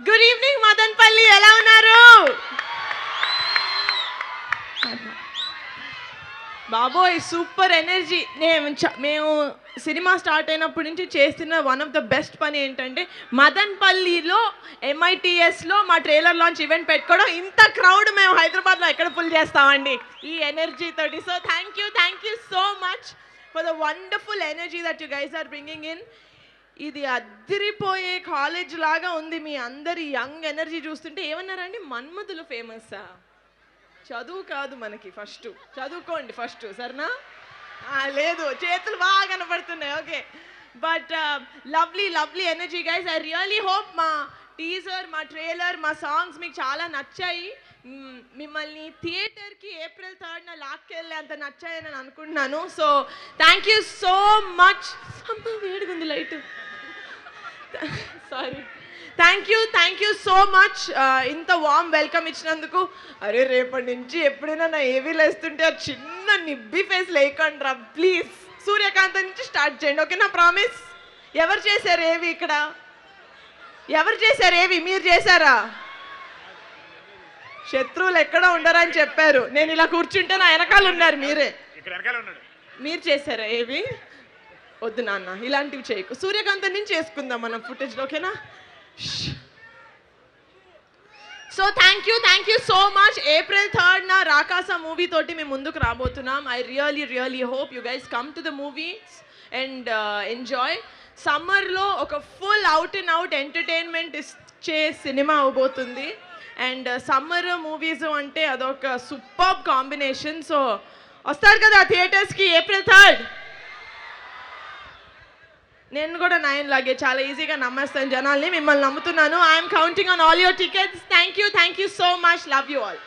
Good evening Madanpalli, ఎలా ఉన్నారు బాబోయ్? Super energy. మేము సినిమా స్టార్ట్ అయినప్పటి నుంచి చేస్తున్న వన్ ఆఫ్ ద బెస్ట్ పని ఏంటంటే మదన్పల్లిలో MITSలో మా ట్రైలర్ లాంచ్ ఈవెంట్ పెట్టుకోవడం. ఇంత క్రౌడ్ మేము హైదరాబాద్లో ఎక్కడ ఫుల్ చేస్తామండి ఈ ఎనర్జీ తోటి. So thank you so much for the wonderful energy that you guys are bringing in. ఇది అద్దరిపోయే కాలేజ్ లాగా ఉంది. మీ అందరి యంగ్ ఎనర్జీ చూస్తుంటే ఏమన్నారండి, మన్మధులు ఫేమస్సా? చదువు కాదు మనకి, ఫస్ట్ చదువుకోండి ఫస్ట్, సరేనా? లేదు, చేతులు బాగా కనపడుతున్నాయి. Okay, but lovely lovely energy guys. I really hope మా టీజర్, మా ట్రైలర్, మా సాంగ్స్ మీకు చాలా నచ్చాయి. మిమ్మల్ని థియేటర్కి April 3rd లాక్కెళ్ళే అంత నచ్చాయని నేను అనుకుంటున్నాను. So thank you so much. అమ్మ వేడిగుంది light, sorry. Thank you so much ఇంత వామ్ వెల్కమ్ ఇచ్చినందుకు. అరే రేపటి నుంచి ఎప్పుడైనా నా ఏవీలు వేస్తుంటే ఆ చిన్న నిబ్బి ఫేస్ లేకండి రా ప్లీజ్. సూర్యకాంత్ నుంచి స్టార్ట్ చేయండి, ఓకేనా? ప్రామిస్. ఎవరు చేశారు ఏవి ఇక్కడ? ఎవరు చేశారు ఏవి? మీరు చేశారా? శత్రువులు ఎక్కడ ఉండరని చెప్పారు. నేను ఇలా కూర్చుంటే నా వెనకాల ఉన్నారు మీరే. మీరు చేశారా ఏవి? వద్దు నాన్న, ఇలాంటివి చేయకు. సూర్యకాంత్ నుంచి చేసుకుందాం మనం ఫుటేజ్, ఓకేనా? So thank you so much. April 3rd Rakasa movie తోటి మేము ముందుకు రాబోతున్నాం. I really hope you guys come to the movies and enjoy. సమ్మర్లో ఒక full out and out entertainment ఇచ్చే సినిమా అవబోతుంది. అండ్ సమ్మర్ మూవీస్ అంటే అదొక సూపర్బ్ కాంబినేషన్. సో వస్తారు కదా థియేటర్స్కి April 3rd? నేను కూడా 9 లాగే చాలా ఈజీగా నమ్మేస్తాను జనాల్ని. మిమ్మల్ని నమ్ముతున్నాను. I'm counting on all your tickets. Thank you so much. Love you all.